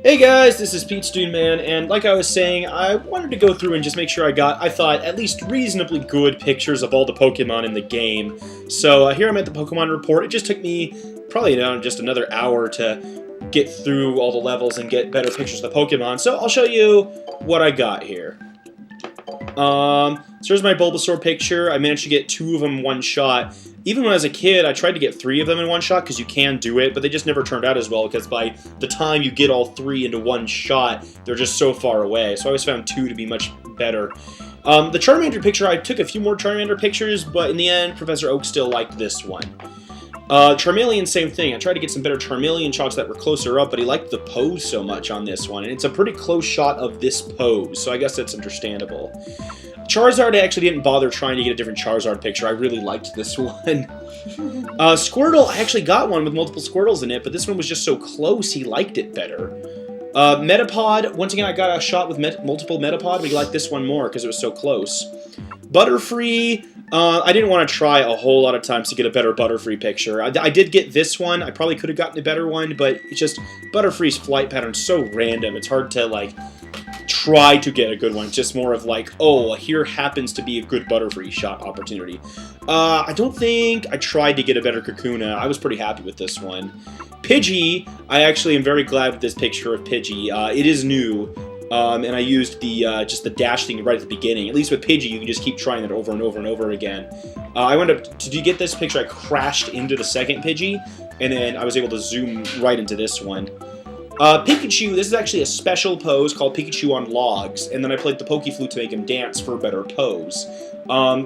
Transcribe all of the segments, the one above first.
Hey guys, this is Pete Man, and like I was saying, I wanted to go through and just make sure I thought, at least reasonably good pictures of all the Pokemon in the game. So here I'm at the Pokemon report. It just took me probably just another hour to get through all the levels and get better pictures of the Pokemon. So I'll show you what I got here. So here's my Bulbasaur picture. I managed to get 2 of them in one shot. Even when I was a kid, I tried to get 3 of them in one shot because you can do it, but they just never turned out as well because by the time you get all 3 into one shot, they're just so far away. So I always found 2 to be much better. The Charmander picture, I took a few more Charmander pictures, but in the end, Professor Oak still liked this one. Charmeleon, same thing. I tried to get some better Charmeleon shots that were closer up, but he liked the pose so much on this one, and it's a pretty close shot of this pose, so I guess that's understandable. Charizard, I actually didn't bother trying to get a different Charizard picture. I really liked this one. Squirtle, I actually got one with multiple Squirtles in it, but this one was just so close, he liked it better. Metapod, once again, I got a shot with multiple Metapod, but he liked this one more because it was so close. Butterfree, I didn't want to try a whole lot of times to get a better Butterfree picture. I did get this one. I probably could have gotten a better one, but it's just Butterfree's flight pattern's so random. It's hard to, like, try to get a good one. It's just more of like, oh, here happens to be a good Butterfree shot opportunity. I don't think I tried to get a better Kakuna. I was pretty happy with this one. Pidgey, I actually am very glad with this picture of Pidgey. It is new. And I used the just the dash thing right at the beginning. At least with Pidgey, you can just keep trying that over and over and over again. I wound up, to get this picture, I crashed into the second Pidgey, and then I was able to zoom right into this one. Pikachu, this is actually a special pose called Pikachu on Logs, and then I played the Pokeflute to make him dance for a better pose.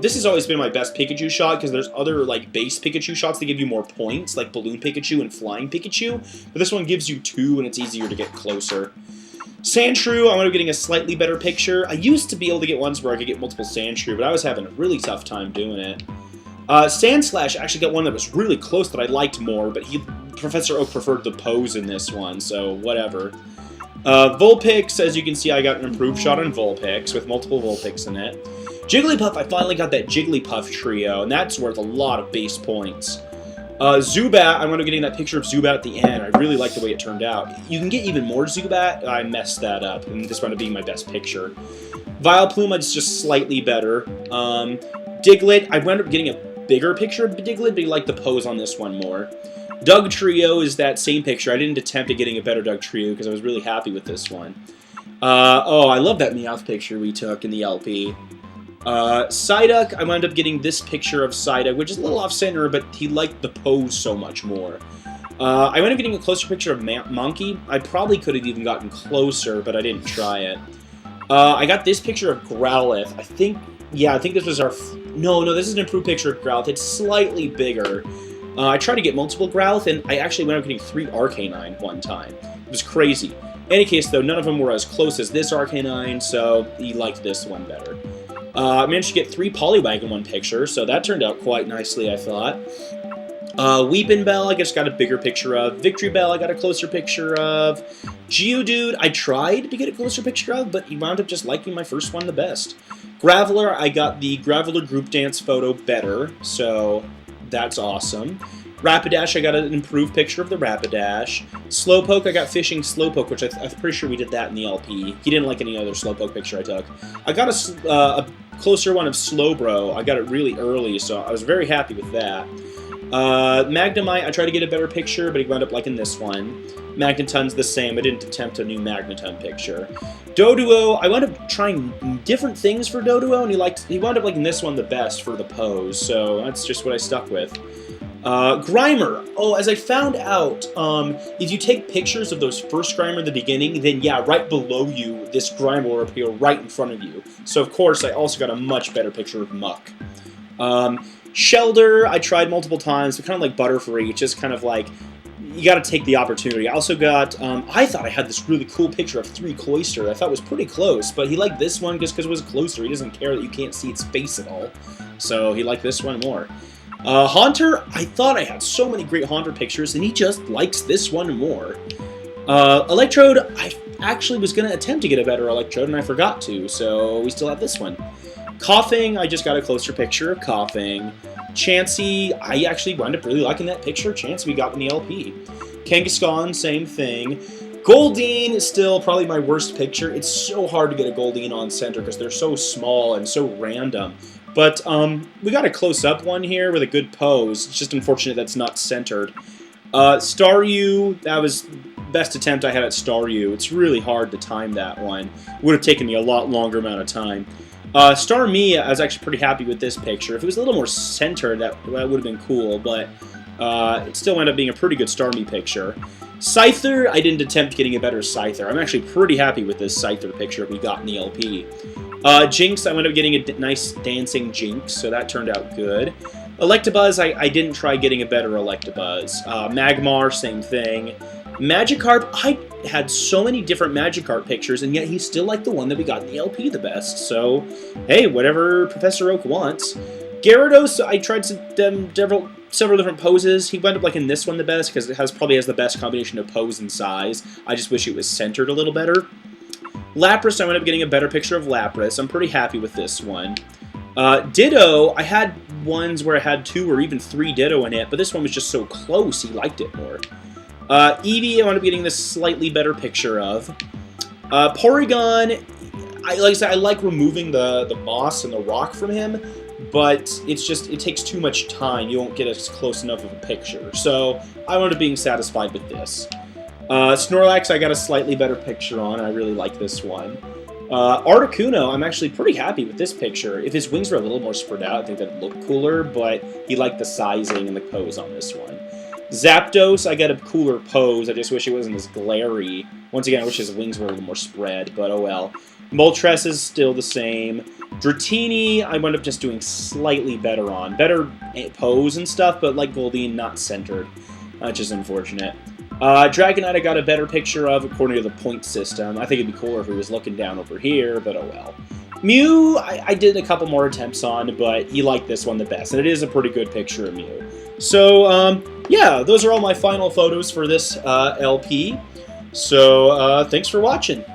This has always been my best Pikachu shot, because there's other, like, base Pikachu shots that give you more points, like Balloon Pikachu and Flying Pikachu, but this one gives you 2, and it's easier to get closer. Sandshrew, I wound up getting a slightly better picture. I used to be able to get ones where I could get multiple Sandshrew, but I was having a really tough time doing it. Sandslash actually got one that was really close that I liked more, but Professor Oak preferred the pose in this one, so whatever. Vulpix, as you can see, I got an improved shot on Vulpix with multiple Vulpix in it. Jigglypuff, I finally got that Jigglypuff trio, and that's worth a lot of base points. Zubat, I wound up getting that picture of Zubat at the end. I really like the way it turned out. You can get even more Zubat. I messed that up, and this wound up being my best picture. Vileplume, it's just slightly better. Diglett, I wound up getting a bigger picture of Diglett, but he liked the pose on this one more. Doug Trio is that same picture. I didn't attempt at getting a better Doug Trio because I was really happy with this one. Oh, I love that Meowth picture we took in the LP. Psyduck, I wound up getting this picture of Psyduck, which is a little off-center, but he liked the pose so much more. I wound up getting a closer picture of Monkey. I probably could have even gotten closer, but I didn't try it. I got this picture of Growlithe. I think this was our... No, this is an improved picture of Growlithe. It's slightly bigger. I tried to get multiple Growlithe, and I actually wound up getting 3 Arcanine one time. It was crazy. In any case, though, none of them were as close as this Arcanine, so he liked this one better. I managed to get 3 Poliwag in one picture, so that turned out quite nicely, I thought. Weepinbell, I just got a bigger picture of. Victreebel, I got a closer picture of. Geodude, I tried to get a closer picture of, but he wound up just liking my first one the best. Graveler, I got the Graveler group dance photo better, so that's awesome. Rapidash, I got an improved picture of the Rapidash. Slowpoke, I got Fishing Slowpoke, which I'm pretty sure we did that in the LP. He didn't like any other Slowpoke picture I took. I got a closer one of Slowbro. I got it really early, so I was very happy with that. Magnemite, I tried to get a better picture, but he wound up liking this one. Magneton's the same. I didn't attempt a new Magneton picture. Doduo, I wound up trying different things for Doduo, and he wound up liking this one the best for the pose, so that's just what I stuck with. Grimer. Oh, as I found out, if you take pictures of those first Grimer in the beginning, then yeah, right below you, this Grimer will appear right in front of you. So of course, I also got a much better picture of Muck. Shelder, I tried multiple times, but kind of like Butterfree, it's just kind of like, you gotta take the opportunity. I also got, I thought I had this really cool picture of 3 Cloyster. I thought it was pretty close, but he liked this one just because it was closer. He doesn't care that you can't see its face at all. So he liked this one more. Haunter, I thought I had so many great Haunter pictures, and he just likes this one more. Electrode, I actually was going to attempt to get a better Electrode, and I forgot to, so we still have this one. Coughing, I just got a closer picture of Coughing. Chansey, I actually wound up really liking that picture of Chansey we got in the LP. Kangaskhan, same thing. Goldeen is still probably my worst picture. It's so hard to get a Goldeen on center because they're so small and so random. But we got a close-up one here with a good pose. It's just unfortunate that's not centered. Staryu, that was best attempt I had at Staryu. It's really hard to time that one. It would have taken me a lot longer amount of time. Starmie, I was actually pretty happy with this picture. If it was a little more centered, that would have been cool, but it still ended up being a pretty good Starmie picture. Scyther, I didn't attempt getting a better Scyther. I'm actually pretty happy with this Scyther picture we got in the LP. Jinx, I ended up getting a nice dancing Jinx, so that turned out good. Electabuzz, I didn't try getting a better Electabuzz. Magmar, same thing. Magikarp, I had so many different Magikarp pictures, and yet he's still like the one that we got in the LP the best. So, hey, whatever Professor Oak wants. Gyarados, I tried several different poses. He wound up liking this one the best because it probably has the best combination of pose and size. I just wish it was centered a little better. Lapras, I wound up getting a better picture of Lapras. I'm pretty happy with this one. Ditto, I had ones where I had 2 or even 3 Ditto in it, but this one was just so close, he liked it more. Eevee, I wound up getting this slightly better picture of. Porygon, like I said, I like removing the moss and the rock from him, but it's just, it takes too much time. You won't get as close enough of a picture. So I wound up being satisfied with this. Snorlax, I got a slightly better picture on. I really like this one. Articuno, I'm actually pretty happy with this picture. If his wings were a little more spread out, I think that'd look cooler, but he liked the sizing and the pose on this one. Zapdos, I got a cooler pose. I just wish it wasn't as glary. Once again, I wish his wings were a little more spread, but oh well. Moltres is still the same. Dratini, I wound up just doing slightly better on. Better pose and stuff, but like Goldeen, not centered. Which is unfortunate. Dragonite I got a better picture of according to the point system. I think it'd be cooler if he was looking down over here, but oh well. Mew, I did a couple more attempts on, but he liked this one the best, and it is a pretty good picture of Mew. So, yeah, those are all my final photos for this LP. So, thanks for watching.